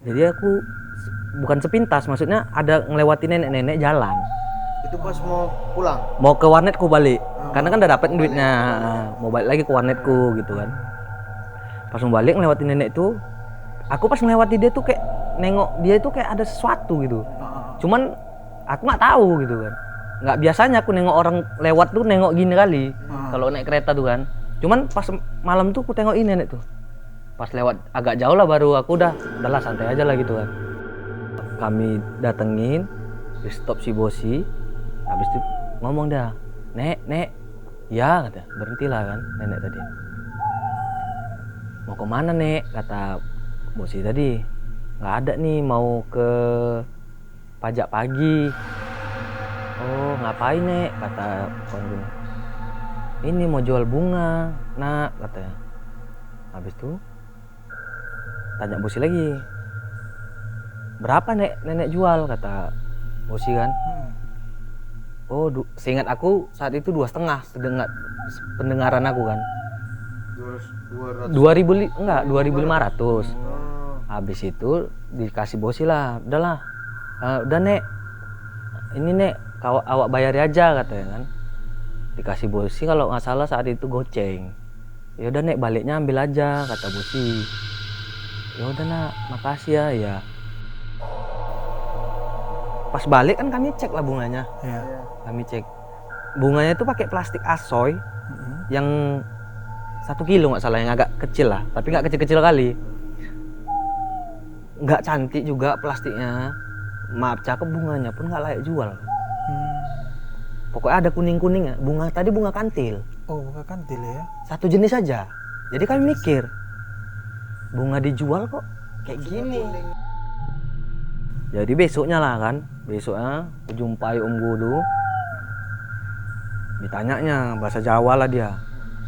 Jadi aku bukan sepintas, maksudnya ada ngelewati nenek-nenek jalan. Itu pas mau pulang. Mau ke warnetku balik. Karena kan udah dapet duitnya. Mau balik lagi ke warnetku gitu kan. Pas mau balik ngelewati nenek itu, aku pas ngelewati dia tuh kayak nengok dia itu kayak ada sesuatu gitu. Cuman aku nggak tahu gitu kan. Nggak biasanya aku nengok orang lewat tuh nengok gini kali. Kalau naik kereta tuh kan. Cuman pas malam tuh aku tengok ini nenek tuh. Pas lewat agak jauh lah baru aku udahlah santai aja lah gitu kan. Kami datengin, di stop si Bosi. Habis itu ngomong dah, nek, ya kata, berhentilah kan nenek tadi. Mau kemana nek? Kata Bosi tadi. Nggak ada nih, mau ke pajak pagi. Oh ngapain nek? Kata kawan gue. Ini mau jual bunga, nak katanya. Habis itu tanya Bosi lagi. Berapa nek nenek jual? Kata Bosi kan. Oh, seingat aku saat itu 2,5 pendengaran aku kan. 2.000 enggak 2.500. Habis itu dikasih Bosi lah, udahlah. Udah nek. Ini nek, awak bayar aja katanya kan. Dikasih Bosi kalau nggak salah saat itu goceng. Ya udah nek, baliknya ambil aja kata Bosi. Ya udah nak, makasih ya. Pas balik kan kami cek lah bunganya. Iya. Kami cek bunganya itu pakai plastik asoy yang 1 kilo nggak salah, yang agak kecil lah, tapi nggak kecil-kecil kali. Nggak cantik juga plastiknya, maaf cakep, bunganya pun nggak layak jual. Pokoknya ada kuning-kuningnya. Bunga tadi bunga kantil. Oh, bunga kantil ya. Satu jenis saja. Jadi kami mikir, bunga dijual kok kayak gini. Jadi besoknya lah kan, besoknya aku jumpai Om Gudu. Ditanyanya bahasa Jawa lah dia.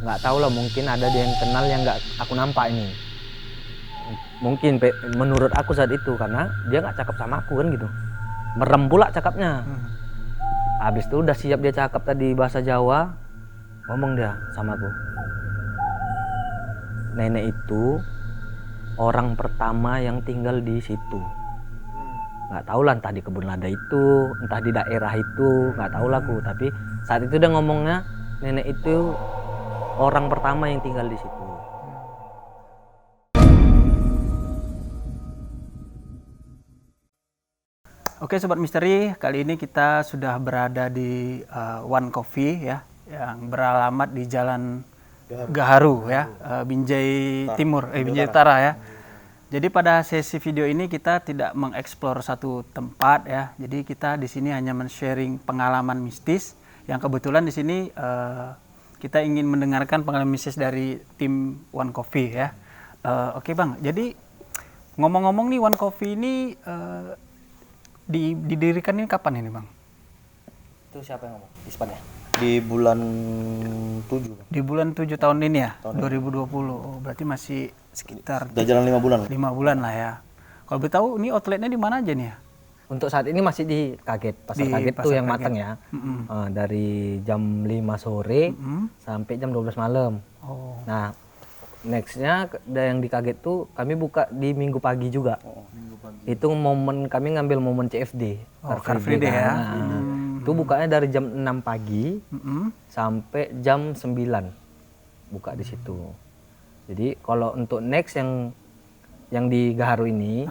Nggak tahu lah, mungkin ada dia yang kenal yang nggak aku nampak ini. Mungkin menurut aku saat itu, karena dia nggak cakap sama aku kan gitu. Merem pula cakapnya. Habis itu udah siap dia cakap tadi bahasa Jawa, ngomong dia sama aku. Nenek itu orang pertama yang tinggal di situ. Nggak tahu lah, entah di kebun lada itu, entah di daerah itu, nggak tahu lah aku. Tapi saat itu dia ngomongnya nenek itu orang pertama yang tinggal di situ. Oke Sobat Misteri, kali ini kita sudah berada di One Coffee ya, yang beralamat di Jalan Gaharu ya, Binjai Timur, Binjai Utara ya. Jadi pada sesi video ini kita tidak mengeksplor satu tempat ya. Jadi kita di sini hanya men-sharing pengalaman mistis yang kebetulan di sini kita ingin mendengarkan pengalaman mistis dari tim One Coffee ya. Oke Bang, jadi ngomong-ngomong nih, One Coffee ini didirikan ini kapan ini Bang? Itu siapa yang ngomong? Ispan ya? Di bulan 7. Di bulan 7 tahun ini ya, 2020. Oh, berarti masih sekitar Udah jalan 5 bulan. 5 bulan lah ya. Kalau boleh tahu ini outletnya di mana aja nih ya? Untuk saat ini masih di Kaget, pasar Di Kaget Pasar tuh yang Kaget. matang ya. Dari jam 5 sore sampai jam 12 malam. Oh. Nah, nextnya yang di Kaget tuh kami buka di Minggu pagi juga. Itu momen kami ngambil momen CFD. Car Free Day ya. Nah, itu bukanya dari jam 6 pagi sampai jam 9 buka di situ. Jadi kalau untuk next yang di Gaharu ini,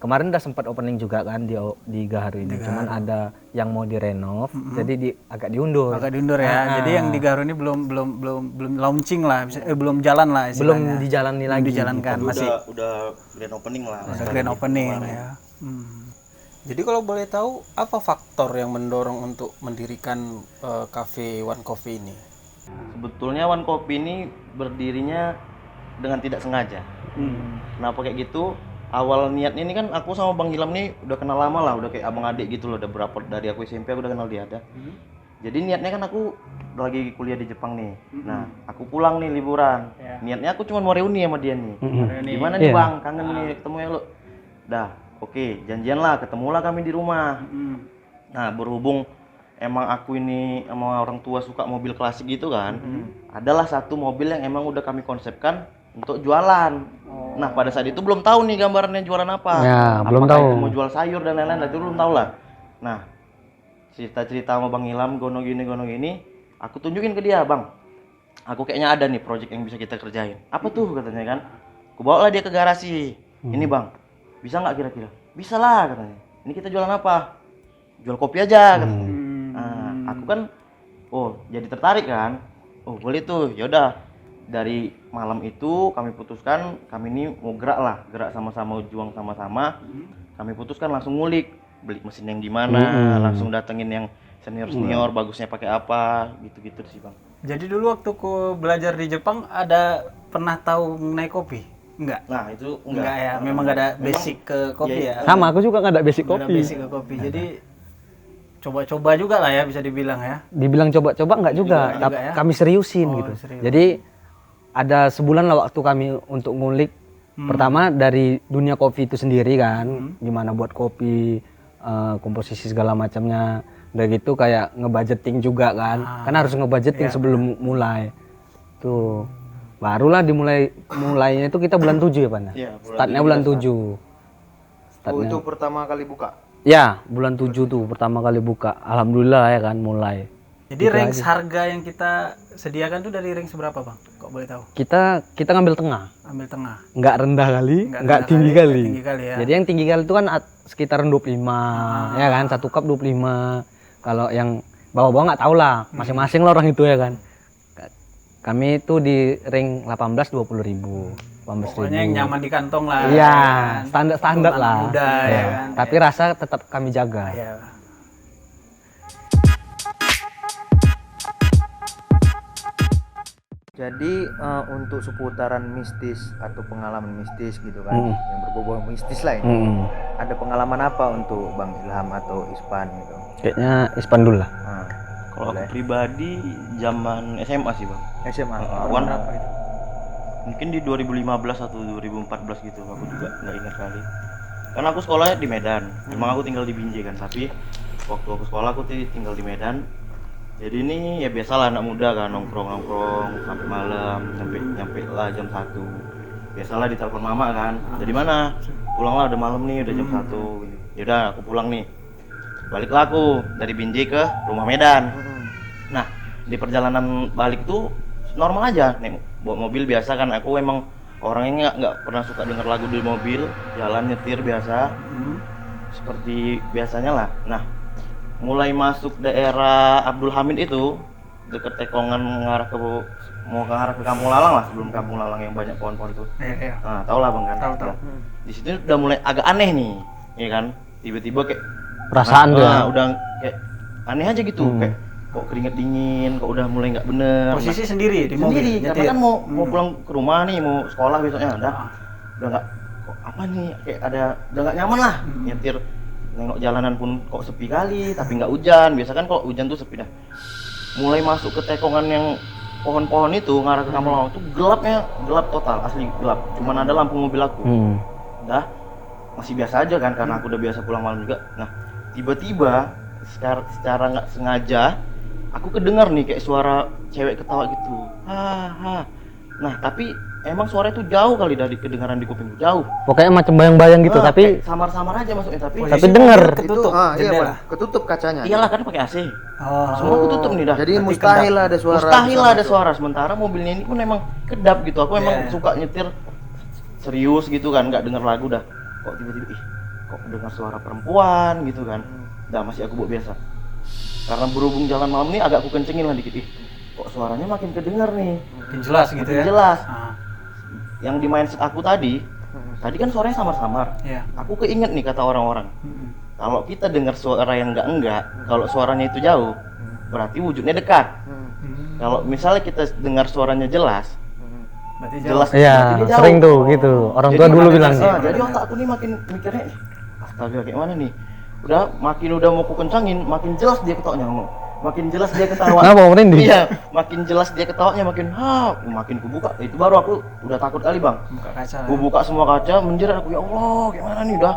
kemarin udah sempat opening juga kan di Gaharu ini. Cuman ada yang mau direnov, jadi agak diundur. Agak diundur ya. Jadi yang di Gaharu ini belum launching lah, belum jalan lah istilahnya. Belum dijalani lagi. Belum dijalankan, masih Udah grand opening lah. ada grand opening ya. Jadi kalau boleh tahu apa faktor yang mendorong untuk mendirikan cafe One Coffee ini? Sebetulnya One Coffee ini berdirinya dengan tidak sengaja. Kenapa kayak gitu? Awal niatnya ini kan aku sama Bang Gilam nih udah kenal lama lah, udah kayak abang adik gitu loh, udah berapa dari aku SMP aku udah kenal dia ada. Jadi niatnya kan aku lagi kuliah di Jepang nih. Nah, aku pulang nih liburan. Niatnya aku cuma mau reuni sama dia nih. Gimana nih Bang? Kangen nih ketemu ya lo. Dah, oke, janjian lah, ketemulah kami di rumah. Nah, berhubung emang aku ini sama orang tua suka mobil klasik gitu kan, adalah satu mobil yang emang udah kami konsepkan untuk jualan. Nah pada saat itu belum tahu nih gambarannya jualan apa. Ya, belum Apakah tahu. itu mau jual sayur dan lain-lain, itu belum tahu lah. Nah cerita-cerita sama Bang Ilham, gono gini, aku tunjukin ke dia, Bang. Aku kayaknya ada nih project yang bisa kita kerjain. Apa tuh katanya kan? Aku bawa lah dia ke garasi. Ini Bang, bisa nggak kira-kira? Bisa lah katanya. Ini kita jualan apa? Jual kopi aja katanya. Nah, aku kan, oh jadi tertarik kan? Oh boleh tuh, yaudah. Dari malam itu kami putuskan, kami ini mau gerak sama-sama, juang sama-sama. Kami putuskan langsung ngulik, beli mesin yang gimana, langsung datengin yang senior bagusnya pakai apa, gitu-gitu sih Bang. Jadi dulu waktu ku belajar di Jepang ada pernah tahu mengenai kopi? Enggak. Nah itu Enggak ya, memang enggak ada basic ke kopi ya. Sama, aku juga nggak ada basic Nggak ada kopi. basic ke kopi. Jadi coba-coba juga lah ya, bisa dibilang ya. Dibilang coba-coba nggak juga, Juga ya? kami seriusin Oh, gitu. serius. Jadi ada sebulan lah waktu kami untuk ngulik. Pertama dari dunia kopi itu sendiri kan, gimana buat kopi, komposisi segala macamnya. Udah gitu kayak ngebudgeting juga kan, kan harus ngebudgeting sebelum mulai. Tuh, barulah mulainya itu kita bulan 7 ya Pak? Iya, Startnya bulan 7. Oh, itu pertama kali buka. Ya, bulan 7 tuh pertama kali buka. Alhamdulillah ya kan mulai. Jadi range harga yang kita sediakan tuh dari range berapa Bang? Kok boleh tahu? Kita ngambil tengah. Ambil tengah. Nggak rendah kali, Nggak nggak rendah tinggi kali, kali. nggak tinggi kali ya. Jadi yang tinggi kali itu kan sekitaran 25, ya kan, 1 cup 25. Kalau yang bawah-bawah nggak tahu lah, masing-masing lah orang itu ya kan. Kami itu di ring 18-20 ribu. 18 Pokoknya yang nyaman di kantong lah. Iya, kan? standar Untuk lah. anak muda ya Iya. kan. Tapi rasa tetap kami jaga. Iya. Jadi untuk seputaran mistis atau pengalaman mistis gitu kan, yang berbau mistis lah ini. Ada pengalaman apa untuk Bang Ilham atau Ispan gitu? Kayaknya Ispan dulu lah. Nah, Kalau aku pribadi zaman SMA sih Bang. SMA. Wan mungkin di 2015 atau 2014 gitu, aku juga nggak ingat kali. Karena aku sekolahnya di Medan, memang aku tinggal di Binjai kan, tapi waktu aku sekolah aku tinggal di Medan. Jadi ini ya biasalah anak muda kan, nongkrong sampai malam, nyampe lah jam 1. Biasalah ditelepon mama kan, dari mana? Pulanglah udah malam nih, udah jam 1. Yaudah aku pulang nih. Baliklah aku dari Binjai ke rumah Medan. Nah di perjalanan balik tuh normal aja, nih bawa mobil biasa kan. Aku emang orangnya nggak pernah suka denger lagu di mobil, jalan nyetir biasa, seperti biasanya lah. Nah mulai masuk daerah Abdul Hamid itu deket Tekongan mau ke arah ke Kampung Lalang lah, sebelum Kampung Lalang yang banyak pohon-pohon tuh. Iya. Nah tau lah Bang kan. Tahu. Nah, di situ udah mulai agak aneh nih, ya kan. Tiba-tiba kayak Perasaan tuh ya. udah kayak aneh aja gitu, kayak kok keringet dingin, kok udah mulai nggak bener. Posisi sendiri di mobil. Sendiri, nyetir. karena kan mau pulang ke rumah nih, mau sekolah besoknya, udah nggak, kok apa nih, kayak udah nggak nyaman lah nyetir. Nengok jalanan pun kok sepi kali, tapi nggak hujan. Biasa kan kalau hujan tuh sepi dah. Mulai masuk ke Tekongan yang pohon-pohon itu ngarah ke Kampung Lalang tuh gelap total, asli gelap. Cuman ada lampu mobil aku. Udah masih biasa aja kan, karena aku udah biasa pulang malam juga. Nah tiba-tiba secara nggak sengaja aku kedengar nih kayak suara cewek ketawa gitu. Nah tapi emang suara itu jauh kali dari kedengaran di kuping, jauh. Pokoknya macam bayang-bayang gitu, tapi kayak samar-samar aja masuknya, tapi denger. Ketutup. Iya jendela. Bang, ketutup kacanya. iyalah kan pakai AC. Oh. Semua ketutup nih dah. Jadi Berarti mustahil ada suara. Mustahil bisa ada masuk. suara, sementara mobilnya ini pun emang kedap gitu. Aku emang Yeah. suka nyetir serius gitu kan, nggak denger lagu dah. Kok tiba-tiba kok dengar suara perempuan gitu kan. Dah masih aku bawa biasa. Karena berhubung jalan malam ini agak aku kencengin lah dikit. Kok suaranya makin kedengar nih. Makin jelas gitu Makin ya. jelas. Ah, Yang di mindset aku tadi kan suaranya samar-samar. Iya. Aku keinget nih kata orang-orang. Kalau kita dengar suara yang enggak, kalau suaranya itu jauh, berarti wujudnya dekat. Kalau misalnya kita dengar suaranya jelas, Berarti jelas jauh. Iya, berarti dia jauh. sering tuh gitu. Orang tua Jadi dulu makin- bilang. jadi otak aku nih makin mikirnya, astaga kayak mana nih? Udah mau ku kencangin, makin jelas dia ketawanya. Makin jelas dia ketawa. Kenapa merinding? Iya, makin jelas dia ketawanya, makin ku buka. Itu baru aku udah takut kali Bang. Buka kaca. Ku buka semua kaca, menjerat aku, ya Allah, gimana nih udah.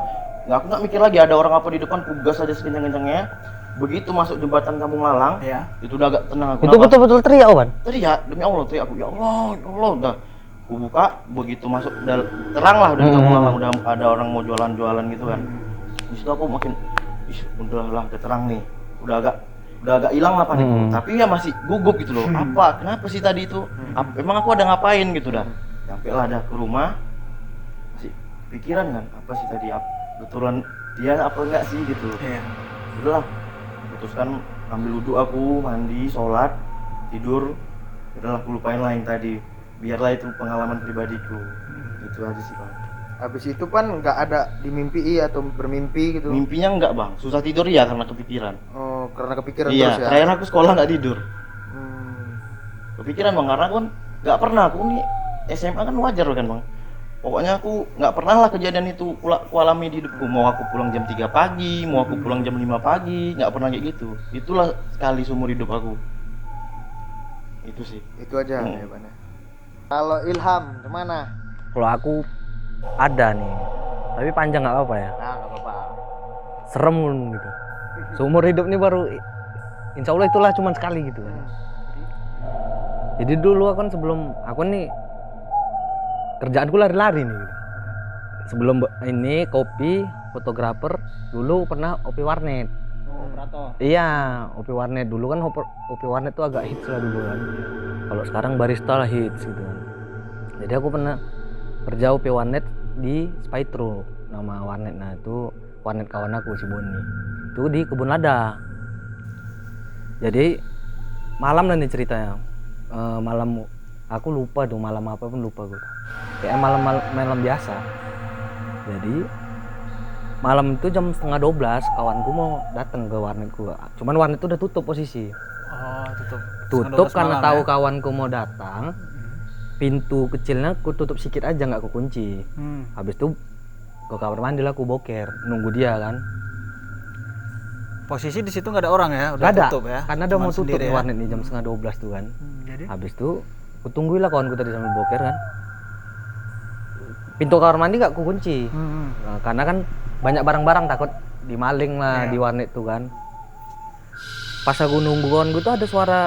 Aku nggak mikir lagi ada orang apa di depan, ku gas aja sekencang-kencangnya. Begitu masuk jembatan Kampung Lalang, Iya. itu udah agak tenang aku. Itu betul-betul teriak, Wan. Teriak, demi Allah teriak aku, ya Allah, udah. Aku buka, begitu masuk terang lah udah terang, udah ada orang mau jualan gitu kan. Di situ aku makin udahlah udah terang nih, udah agak hilang lah panikku, tapi ya masih gugup gitu loh. Kenapa sih tadi itu? Emang aku ada ngapain gitu dah. Sampai lah ada ke rumah, masih pikiran kan, apa sih tadi? Betulan dia apa enggak sih gitu. Udahlah, putuskan ambil wudhu aku, mandi, sholat, tidur. Udahlah aku lupain lah yang tadi. Biarlah itu pengalaman pribadiku. Itu aja sih Bang. Habis itu kan nggak ada dimimpi atau bermimpi gitu. Mimpinya enggak Bang, susah tidur ya karena kepikiran. Oh, karena kepikiran Iya, terus ya. terakhir aku sekolah nggak tidur. Hmm. Kepikiran Bang, karena aku kan nggak pernah, aku nih SMA kan wajar kan Bang. Pokoknya aku nggak pernah lah kejadian itu aku alami di hidupku. Mau aku pulang jam 3 pagi, mau aku pulang jam 5 pagi, nggak pernah kayak gitu. Itulah sekali seumur hidup aku. Itu sih. Itu aja ya Bang. Kalau Ilham kemana? Kalau aku ada nih, tapi panjang nggak apa-apa ya. Nah, nggak apa-apa. Serem gitu. Seumur hidup nih baru, insya Allah itulah cuma sekali gitu kan. Jadi dulu aku kan sebelum aku nih kerjaanku lari-lari nih. Gitu. Sebelum ini kopi fotografer, dulu pernah OP warnet. Operator. Iya, OP warnet dulu kan OP warnet tuh agak hits lah dulu kan. Kalau sekarang barista lah hits gitu kan. Jadi aku pernah kerja OP warnet di Spytro, nama warnet. Nah itu warnet kawan aku si Boni. Itu di Kebun Lada. Jadi malam lah nih ceritanya. Malam aku lupa tuh malam apa pun lupa gue. Kayak malam biasa. Jadi malam itu jam 11:30 kawanku mau datang ke warnetku. Cuman warnet itu udah tutup posisi. Oh, Tutup karena malam, tahu ya? kawanku mau datang. Pintu kecilnya aku tutup sedikit aja, nggak aku kunci. Habis itu ke kamar mandi lah aku boker, nunggu dia kan. Posisi di situ nggak ada orang ya, udah Gak ada, tutup ya. karena udah Cuman mau tutup sendiri nih ya? warnet nih jam 11:30 tuh kan. Jadi Habis itu aku tungguin lah kawanku tadi sambil boker kan. Pintu kamar mandi nggak aku kunci. Nah, karena kan banyak barang-barang takut dimaling lah di warnet tuh kan. Pas aku nunggu kawanku tuh ada suara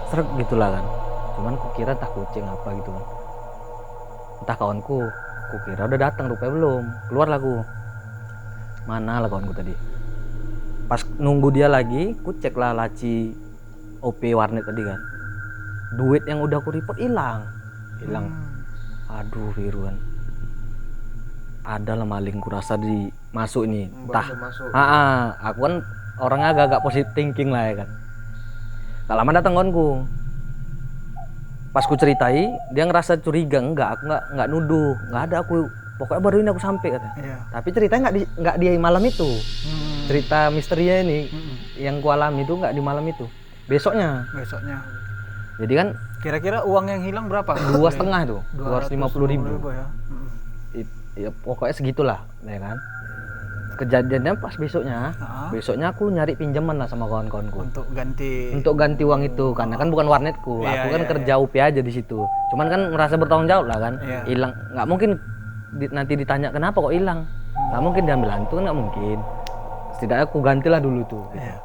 srek gitulah kan. Cuman kukira entah kucing apa gitu kan. Entah kawanku, kukira udah datang, rupanya belum. Keluar lah aku. Mana lah kawanku tadi. Pas nunggu dia lagi, ku cek lah laci OP warnet tadi kan. Duit yang udah aku report hilang. Aduh, biru kan. Ada lah maling kurasa di masuk ini. Entah. Aku kan orangnya agak-agak positive thinking lah ya kan. Tak lama datang kawanku. Pas ku ceritai, dia ngerasa curiga. Enggak, aku enggak nuduh. Enggak ada, aku pokoknya baru ini aku sampai katanya. Tapi ceritanya enggak di malam itu. Cerita misterinya ini yang ku alami itu enggak di malam itu. Besoknya. Jadi kan kira-kira uang yang hilang berapa? 2,5 tuh. 250.000. Ya. Ya pokoknya segitulah, ya kan. Kejadiannya pas besoknya. Besoknya aku nyari pinjaman lah sama kawan-kawanku. Untuk ganti uang itu, karena kan bukan warnetku. Aku kan kerja UP aja di situ. Cuman kan merasa bertanggung jawab lah kan. Hilang, nggak mungkin nanti ditanya kenapa kok hilang. Nggak mungkin diambil hantu, nggak mungkin. Setidaknya aku gantilah dulu tuh. Gitu.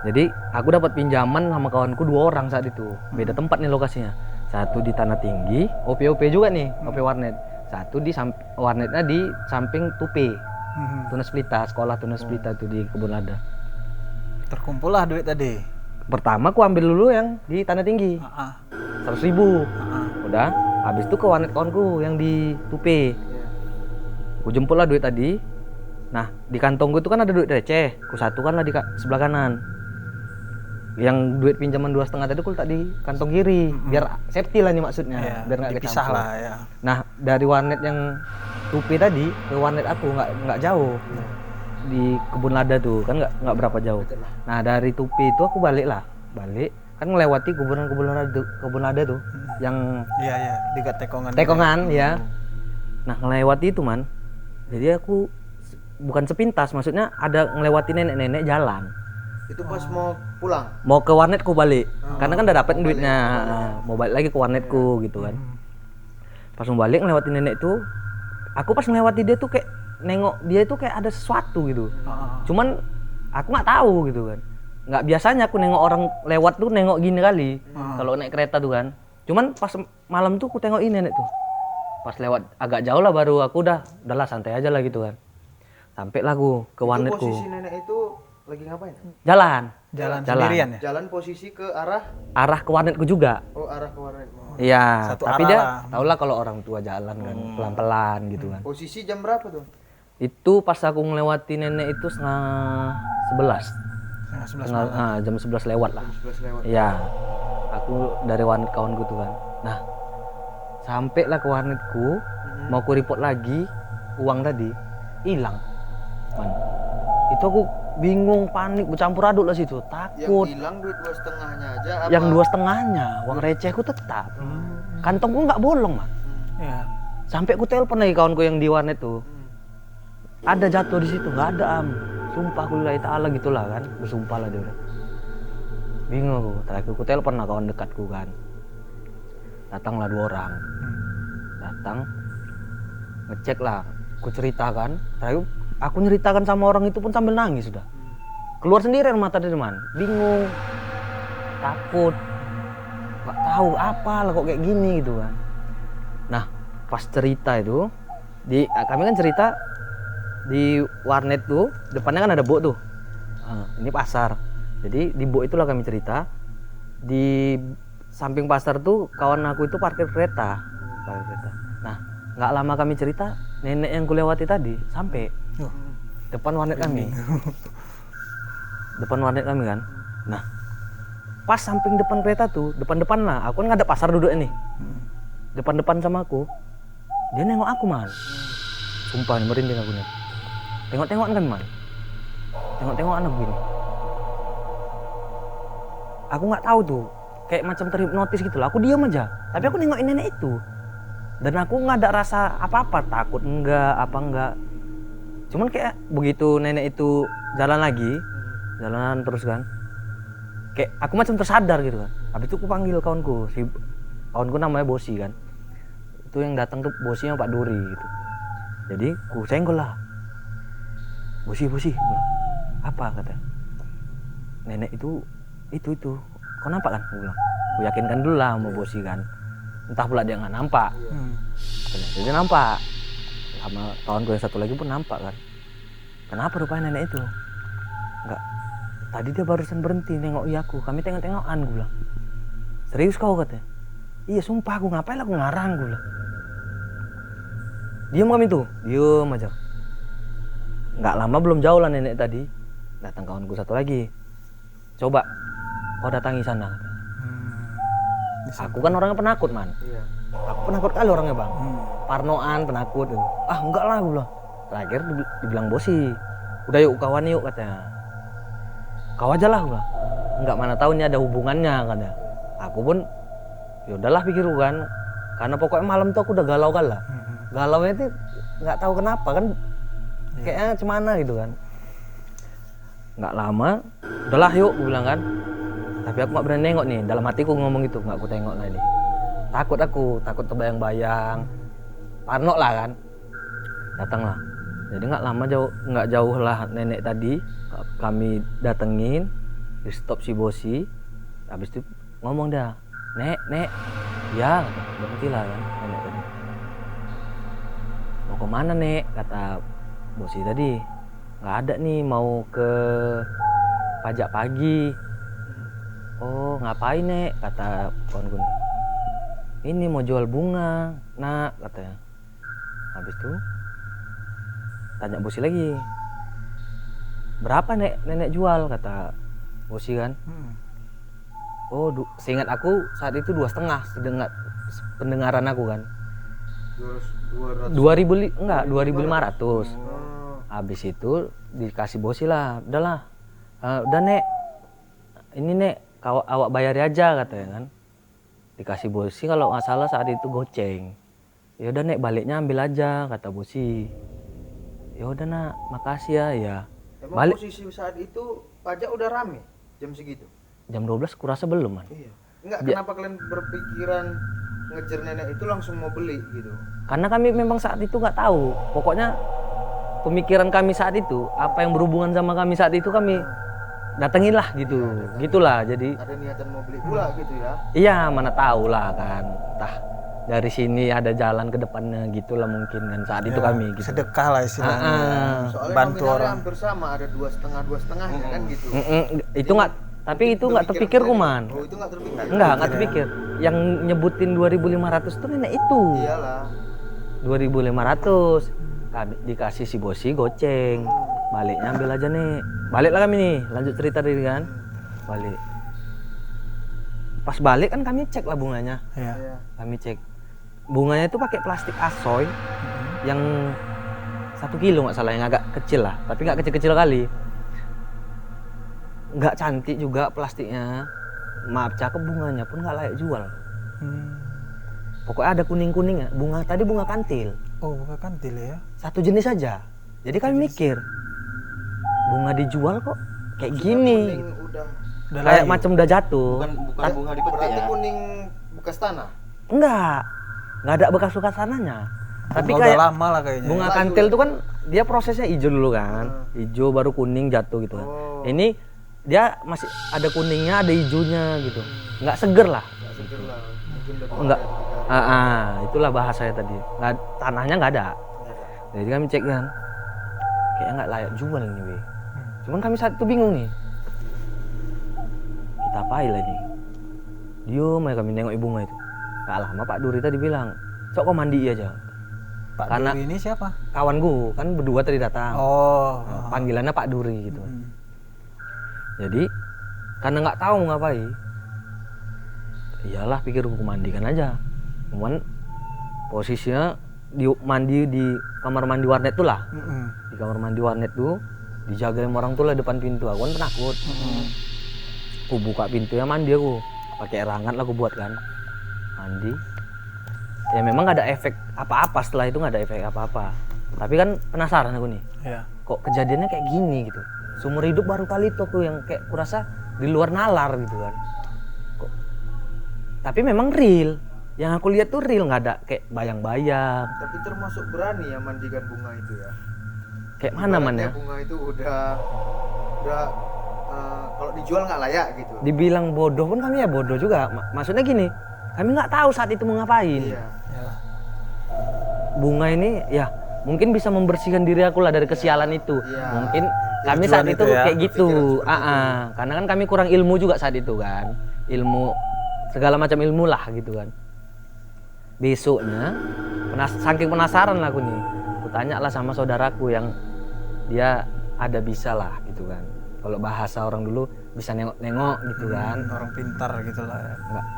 Jadi aku dapat pinjaman sama kawanku 2 orang saat itu. Beda tempat nih lokasinya. Satu di Tanah Tinggi, OP juga nih, OP warnet. Satu di warnetnya di samping Tupe. Tunas Pelita, sekolah Tunas Pelita tuh di Kebun Lada. Terkumpul lah duit tadi. Pertama aku ambil dulu yang di Tanah Tinggi. 100.000. Udah, habis itu ke warnet kawanku yang di Tupe. Aku jemput lah duit tadi. Nah, di kantongku itu kan ada duit receh. Ku satukan lah di sebelah kanan. Yang duit pinjaman 2,5 tadi aku letak di kantong kiri, biar safety lah nih maksudnya, biar nggak dipisah kecampur. lah ya. Nah, dari warnet yang Tupi tadi ke warnet aku nggak jauh, di Kebun Lada tuh kan nggak berapa jauh. Nah, dari Tupi itu aku balik kan melewati Kebun Lada tuh, yang dekat Tekongan ya. Nah, ngelewati itu man, jadi aku bukan sepintas, maksudnya ada ngelewati nenek-nenek jalan. Itu pas mau pulang? Mau ke warnetku balik, karena kan udah dapet duitnya, mau balik lagi ke warnetku gitu kan. Pas mau balik ngelewatin nenek itu, aku pas ngelewati dia tuh kayak nengok dia itu kayak ada sesuatu gitu. Cuman aku nggak tahu gitu kan. Nggak biasanya aku nengok orang lewat tuh nengok gini kali. Kalau naik kereta tuh kan. Cuman pas malam tuh aku tengok ini nenek tuh. Pas lewat agak jauh lah baru aku udahlah santai aja lah gitu kan. Sampai lah aku ke Itu warnetku. posisi nenek itu lagi ngapain? Jalan sendirian ya. Jalan posisi ke arah arah ke warnetku juga. arah ke warnet. Iya, Satu tapi arah dia lah. tau lah kalau orang tua jalan kan pelan-pelan gitu kan. Posisi jam berapa tuh? Itu pas aku ngelewati nenek itu setengah 11. Jam 11 lewat lah. 11 lewat. Iya. Aku dari warnet kawanku tuh kan. Nah, sampailah ke warnetku, mau aku report lagi, uang tadi hilang. Man. Itu aku bingung, panik, bercampur aduk lah situ, Yang takut. hilang duit 2,5-nya aja apa? Yang 2,5-nya, uang recehku tetap. Kantongku nggak bolong, man. Iya. Sampai aku telepon lagi kawanku yang di warnet tuh. Ada jatuh di situ, nggak ada Sumpah aku lillahi ta'ala gitulah kan, bersumpah lah dia udah. Bingung aku, terakhir aku telepon lah kawan dekatku kan. Datanglah 2 orang. Datang, ngecek lah, aku ceritakan. Terakhir aku nyeritakan sama orang itu pun sambil nangis sudah. Keluar sendiri air mata dari man, bingung, takut, nggak tahu apa lah kok kayak gini gitu kan. Nah, pas cerita itu, kami kan cerita di warnet tuh, depannya kan ada bok tuh. Ini pasar. Jadi di bok itulah kami cerita. Di samping pasar tuh kawan aku itu parkir kereta. Nah, nggak lama kami cerita, nenek yang kulewati tadi sampai depan warnet kami. Depan warnet kami kan. Nah, pas samping depan kereta tuh, depan-depan lah. Aku kan nggak ada pasar duduk ini. Depan-depan sama aku. Dia nengok aku, man. Sumpah nih, merinding aku nih. Tengok-tengokan kan, man. Tengok-tengokan aku gini. Aku nggak tahu tuh, kayak macam terhipnotis gitu lah. Aku diam aja, tapi aku nengokin nenek itu. Dan aku nggak ada rasa apa-apa, takut enggak, apa enggak. Cuman kayak begitu nenek itu jalan lagi, jalan terus kan. Kayak aku macam tersadar gitu kan. Habis itu aku panggil kawanku, kawanku namanya Bosi kan. Itu yang datang tuh bosnya Pak Duri gitu. Jadi ku senggol lah. Bosi, bilang, apa kata? Nenek itu. Kau nampak kan? Aku bilang. Aku yakinkan dulu lah sama Bosi kan. Entah pula dia nggak nampak. Jadi nampak. Sama kawanku yang satu lagi pun nampak kan. Kenapa rupanya nenek itu? Enggak. Tadi dia barusan berhenti nengok aku. Kami tengok-tengokan, gue bilang. Serius kau katanya? Iya sumpah aku ngapain aku ngarang gue bilang. Diam kami tuh, diam aja. Nggak lama belum jauh lah nenek tadi. Datang kawanku satu lagi. Coba kau datangi sana. Aku kan orangnya penakut, man. Iya. Aku penakut kali orangnya, bang. Parnoan, penakut. Enggak lah gue bilang. Terakhir dibilang Bosi. Udah yuk kawan yuk katanya. Kau aja lah gue bilang. Enggak, mana tahu ini ada hubungannya katanya. Aku pun ya udahlah pikir kan. Karena pokoknya malam tuh aku udah galau-galau. Galaunya itu nggak tahu kenapa kan. Kayaknya cemana gitu kan. Nggak lama, udahlah yuk gue bilang kan. Tapi aku nggak berani nengok nih, dalam hatiku ngomong gitu, nggak aku tengok lah ini. Takut terbayang-bayang, parno lah kan. Datanglah. Jadi nggak lama nggak jauh lah nenek tadi kami datengin, di stop si Bosi. Habis itu ngomong dah, nek, ya berhentilah kan nenek tadi. Mau kemana nek? Kata Bosi tadi. Nggak ada nih, mau ke pajak pagi. Oh ngapain nek? Kata kawanku nih. Ini mau jual bunga nak katanya. Habis itu tanya Bosi lagi. Berapa nek nenek jual? Kata Bosi kan. Oh seingat aku saat itu 2,5 pendengaran aku kan. 2.500. Habis itu dikasih Bosi lah, udahlah, udah nek, ini nek, awak bayari aja katanya kan. Dikasih Bosi kalau nggak salah saat itu goceng. Ya udah nek, baliknya ambil aja kata Bosi. Ya udah nak, makasih ya. Emang Balik. posisi saat itu pajak udah rame jam segitu? Jam 12 kurasa belum man. Iya. Enggak, kenapa kalian berpikiran ngejar nenek itu langsung mau beli gitu? Karena kami memang saat itu nggak tahu. Pokoknya pemikiran kami saat itu, apa yang berhubungan sama kami saat itu kami datengin lah gitu, gitulah. Jadi Ada niatan mau beli pula gitu ya. iya mana tahu lah kan, entah dari sini ada jalan ke depannya gitulah mungkin kan saat itu kami gitu. Sedekah lah istilahnya. Soalnya Bantu nominalnya orang. hampir sama, ada 2,5 ya kan gitu. Itu nggak, tapi itu nggak terpikir kuman. Oh itu nggak terpikir. Nggak terpikir. Yang nyebutin 2.500 tuh nenek itu. Iyalah. 2.500 dikasih si bosi goceng, baliknya ambil aja nih, baliklah kami nih, lanjut cerita tadi kan, balik. Pas balik kan kami cek lah bunganya, Iya. kami cek bunganya itu pakai plastik asoy yang 1 kilo nggak salah, yang agak kecil lah, tapi nggak kecil-kecil kali, nggak cantik juga plastiknya, maaf cakep, bunganya pun nggak layak jual. Pokoknya ada kuning-kuningnya, bunga tadi bunga kantil. Oh, bukan kantil ya? Satu jenis saja. Jadi kami mikir, bunga dijual kok kayak gini. Kuning udah. Udah Kayak layu. macam udah jatuh. Bukan bunga dipetik Berarti ya. kuning bekas tanah. Enggak ada bekas-bekas sananya. Tapi Bunga kayak udah lama lah kayaknya. bunga kantil tuh kan dia prosesnya hijau dulu kan. Hijau baru kuning jatuh gitu kan. Ini dia masih ada kuningnya, ada hijaunya gitu. Nggak seger lah. Seger lah. Mungkin udah Enggak. Itulah bahasanya tadi. Nggak, tanahnya nggak ada. Jadi kami cek kan, kayaknya nggak layak jual ini, weh. Cuman kami saat itu bingung nih. Kita apain lah ini? Diam aja kami nengok bunga itu. Gak lama Pak Duri tadi bilang, "Cok kok mandi aja." Pak karena- Duri ini siapa? Kawanku kan berdua tadi datang. Oh. Panggilannya Pak Duri gitu. Jadi karena nggak tahu mau ngapain, iyalah pikir aku mandikan aja. Cuman posisinya mandi di kamar mandi warnet tuh lah. Di kamar mandi warnet tuh dijagain orang tuh lah depan pintu. Aku kan penakut. Aku buka pintunya, mandi aku. Pakai air hangat lah aku buat kan. Mandi. Ya memang gak ada efek apa-apa, setelah itu gak ada efek apa-apa. Tapi kan penasaran aku nih. Iya. Kok kejadiannya kayak gini gitu. Seumur hidup baru kali itu aku yang kayak kurasa di luar nalar gitu kan. Kok. Tapi memang real. Yang aku lihat tuh real, nggak ada kayak bayang-bayang. Tapi termasuk berani ya mandikan bunga itu ya. Kayak mana man ya? Ibaratnya bunga itu udah kalau dijual nggak layak gitu. Dibilang bodoh pun kami ya bodoh juga. Maksudnya gini, kami nggak tahu saat itu mau ngapain. Iya. Bunga ini ya mungkin bisa membersihkan diri aku lah dari kesialan itu. Iya. Mungkin kami Tujuan saat itu itu ya, kayak gitu. Karena kan kami kurang ilmu juga saat itu kan. Ilmu segala macam ilmu lah gitu kan. Besoknya saking penasaran lah aku nih. Aku tanya lah sama saudaraku yang dia ada bisa lah gitu kan. Kalau bahasa orang dulu bisa nengok-nengok gitu kan. Orang pintar gitu lah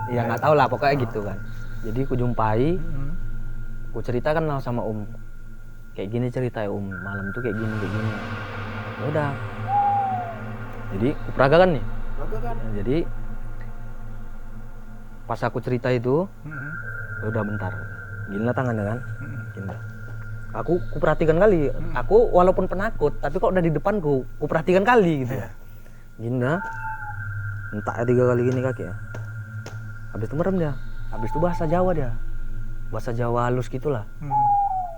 ya. Nggak tahu lah pokoknya gitu kan. Jadi aku jumpai, aku ceritakan lah sama Om. Kayak gini cerita ya Om, malam tuh kayak gini. Ya udah. Jadi aku peragakan nih. Nah, jadi pas aku cerita itu, ya udah bentar. Gini lah tangannya kan. Gini. Aku perhatikan kali. Aku walaupun penakut, tapi kok udah di depanku, aku perhatikan kali gitu. Gini dah. Entak 3 kali gini kaki ya. Habis itu merem dia. Habis itu bahasa Jawa dia. Bahasa Jawa halus gitulah.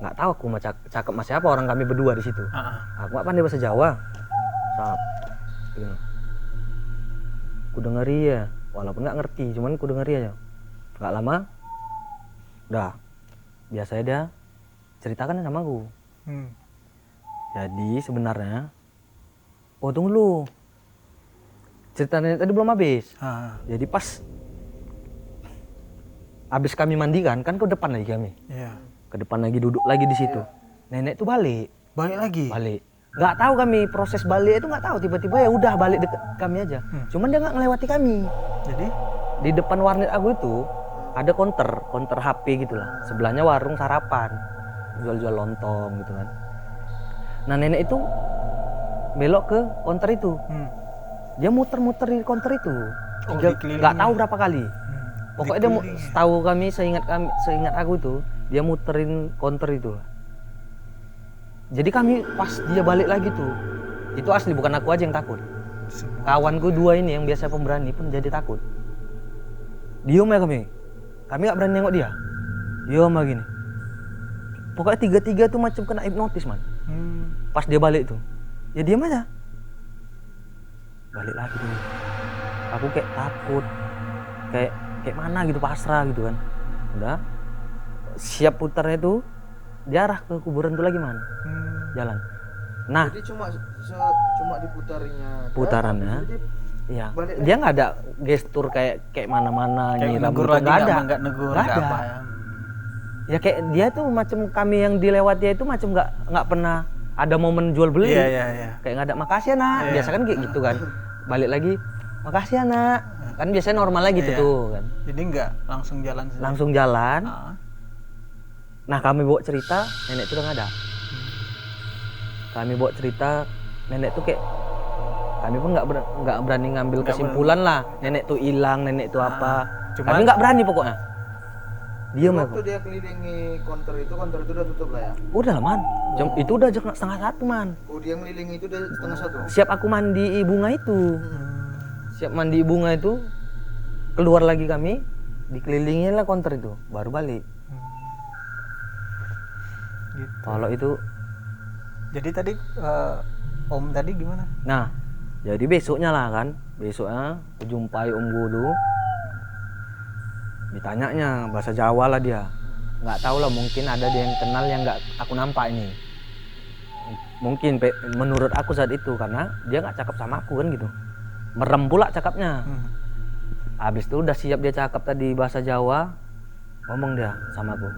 Nggak tahu aku cakep sama siapa, orang kami berdua di situ. Aku nggak pandai bahasa Jawa. Sap. Gitu. Ku dengeri ya, walaupun nggak ngerti, cuman ku dengeri aja. Nggak lama, udah. Biasanya dia ceritakan sama aku. Jadi sebenarnya, oh tunggu dulu. Ceritanya tadi belum habis. Jadi pas habis kami mandikan, kan ke depan lagi kami. Iya. Ke depan lagi, duduk lagi di situ. Nenek tuh balik. Balik lagi. Balik. Nggak tahu kami proses balik itu, nggak tahu, tiba-tiba ya udah balik deket kami aja. Cuman dia nggak ngelewati kami. Jadi Di depan warnet aku itu ada counter HP gitu lah. Sebelahnya warung sarapan, jual-jual lontong gitu kan. Nah nenek itu belok ke counter itu. Dia muter-muter di counter itu. dikelilingi. Nggak tahu berapa kali. Pokoknya dia setahu kami, seingat aku itu, dia muterin counter itu. Jadi kami pas dia balik lagi tuh, itu asli bukan aku aja yang takut. Kawanku 2 ini yang biasa pemberani pun jadi takut. Diam ya kami nggak berani nengok dia. Diam lagi nih. Pokoknya 3 tuh macam kena hipnotis man. Pas dia balik tuh, ya diam aja. balik lagi dulu. Aku kayak takut, kayak mana gitu, pasrah gitu kan. Udah siap putarnya itu, diarah ke kuburan tuh lagi man, jalan. Nah Jadi cuma diputarinya aja, putarannya, habis itu iya, balik dia nggak ada gestur kayak mana-mana Kayak nyiram negur gitu, lagi nggak ada, nggak negur nggak nggak ada. apa ya. Ya kayak dia tuh macam kami yang dilewati itu macam nggak pernah ada momen jual beli. Iya. Kayak nggak ada makasih ya nak, biasa kan kayak gitu kan. Balik lagi makasih ya nak, kan biasanya normal lagi gitu Iya. tuh kan. Jadi nggak langsung jalan saja. Langsung jalan. Ah. Nah kami bawa cerita nenek itu udah nggak ada. Kami bawa cerita nenek tuh kayak kami pun nggak berani ngambil kesimpulan lah. Nenek tuh hilang, nenek tuh apa. Cuman- Kami nggak berani pokoknya. Diam waktu aku. dia kelilingi konter itu udah tutup lah ya. Udah lah man. Itu udah jam 1:30 man. Oh dia ngelilingi itu udah 1:30. Siap aku mandi bunga itu. Siap mandi bunga itu, keluar lagi kami, dikelilingi lah konter itu, baru balik. Gitu. Kalau itu, Jadi tadi Om tadi gimana? nah, jadi besoknya lah kan, besoknya aku jumpai Om Gudu, ditanyanya bahasa Jawa lah dia, nggak tahu lah mungkin ada dia yang kenal yang nggak aku nampak ini. Mungkin menurut aku saat itu karena dia nggak cakap sama aku kan gitu, merem pula cakapnya. Habis itu udah siap dia cakap tadi bahasa Jawa, ngomong dia sama aku.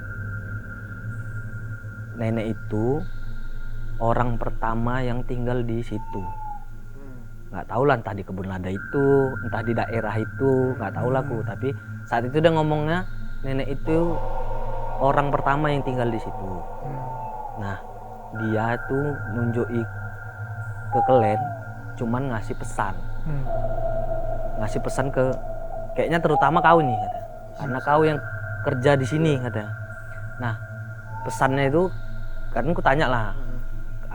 Nenek itu orang pertama yang tinggal di situ. Nggak tahu lah entah di kebun lada itu, entah di daerah itu, nggak tahu lah aku. Tapi saat itu dia ngomongnya nenek itu orang pertama yang tinggal di situ. Nah dia tuh nunjuki ke kalian, cuman ngasih pesan. Ngasih pesan ke kayaknya terutama kau nih katanya. Karena kau yang kerja di sini katanya. Nah pesannya itu kan aku tanya lah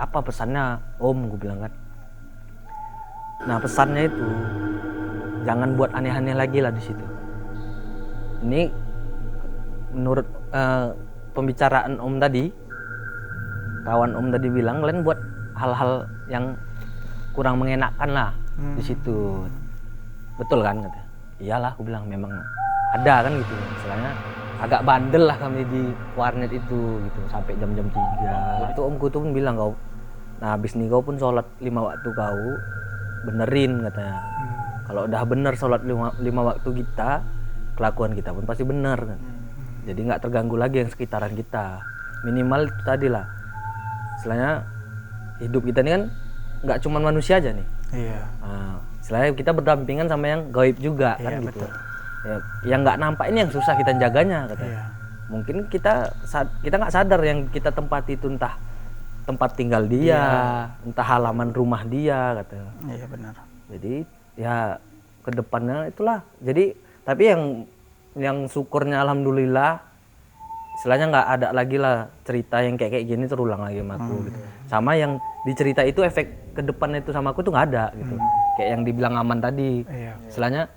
apa pesannya Om, gue bilang kan. Nah pesannya itu jangan buat aneh-aneh lagi lah di situ. Ini menurut pembicaraan Om tadi, kawan Om tadi bilang kalian buat hal-hal yang kurang mengenakan lah di situ. Betul kan katanya. Iyalah aku bilang memang ada kan gitu. Istilahnya agak bandel lah kami di warnet itu gitu sampai jam-jam 3. Itu omku tuh pun bilang kau, nah habis nih kau pun sholat 5 waktu kau benerin katanya. Kalau udah bener sholat 5 waktu kita, kelakuan kita pun pasti bener kan. Jadi nggak terganggu lagi yang sekitaran kita. Minimal itu tadi lah. Istilahnya hidup kita ini kan nggak cuma manusia aja nih. Iya. Nah, istilahnya kita berdampingan sama yang gaib juga kan Iya, gitu. betul. Ya, yang nggak nampak ini yang susah kita jaganya katanya. Iya. Mungkin kita nggak sadar yang kita tempati itu entah tempat tinggal dia, entah halaman rumah dia katanya. Iya benar. Jadi ya kedepannya itulah. Jadi tapi yang syukurnya alhamdulillah, istilahnya nggak ada lagi lah cerita yang kayak gini terulang lagi sama aku gitu. Sama yang dicerita itu efek kedepannya itu sama aku tuh nggak ada gitu. Kayak yang dibilang aman tadi. Iya. Istilahnya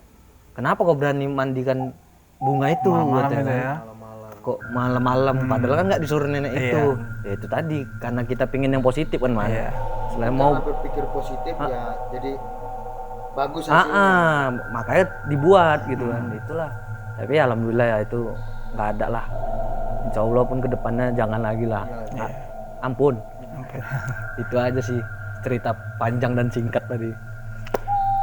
kenapa kau berani mandikan bunga itu? Malam katanya itu kan. ya. Kok malam-malam padahal kan nggak disuruh nenek itu. Ya itu tadi karena kita pingin yang positif kan man. Iya. Selain mau Karena berpikir positif ya jadi bagus hasilnya. makanya dibuat gitu kan. Itulah. Tapi alhamdulillah ya itu nggak ada lah. Insya Allah pun kedepannya jangan lagi lah. Ampun. Itu aja sih cerita panjang dan singkat tadi.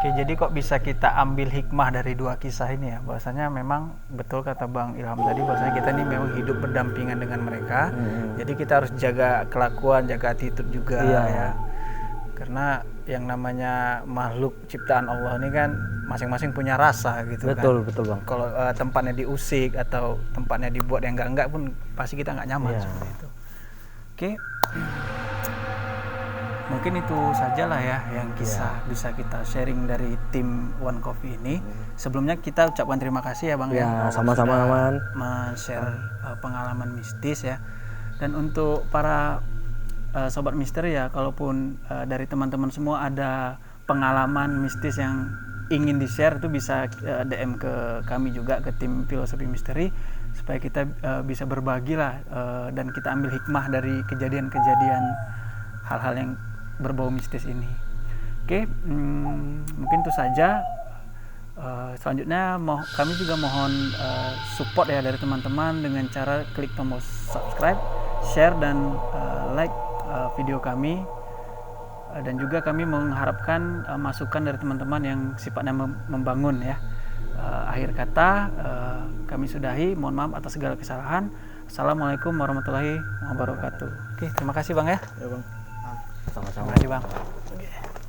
Oke, jadi kok bisa kita ambil hikmah dari dua kisah ini ya? Bahwasanya memang betul kata Bang Ilham tadi, bahwasanya kita ini memang hidup berdampingan dengan mereka. Jadi kita harus jaga kelakuan, jaga attitude juga ya. Karena yang namanya makhluk ciptaan Allah ini kan masing-masing punya rasa gitu kan. Betul Bang. Kalau tempatnya diusik atau tempatnya dibuat yang enggak pun pasti kita nggak nyaman seperti itu. Oke. Mungkin itu sajalah ya yang bisa kita sharing dari tim One Coffee ini. Sebelumnya kita ucapkan terima kasih ya Bang Ya, sama-sama Man. Men-share pengalaman mistis ya. Dan untuk para sobat misteri ya, kalaupun dari teman-teman semua ada pengalaman mistis yang ingin di-share itu bisa DM ke kami juga, ke tim Filosofi Misteri, supaya kita bisa berbagi lah dan kita ambil hikmah dari kejadian-kejadian hal-hal yang berbau mistis ini. Oke, mungkin itu saja. Selanjutnya kami juga mohon support ya dari teman-teman dengan cara klik tombol subscribe, share dan like video kami. Dan juga kami mengharapkan masukan dari teman-teman yang sifatnya membangun ya. Akhir kata kami sudahi, mohon maaf atas segala kesalahan. Assalamualaikum warahmatullahi wabarakatuh. Oke, terima kasih Bang ya. Sama-sama. Terima kasih Bang. Oke.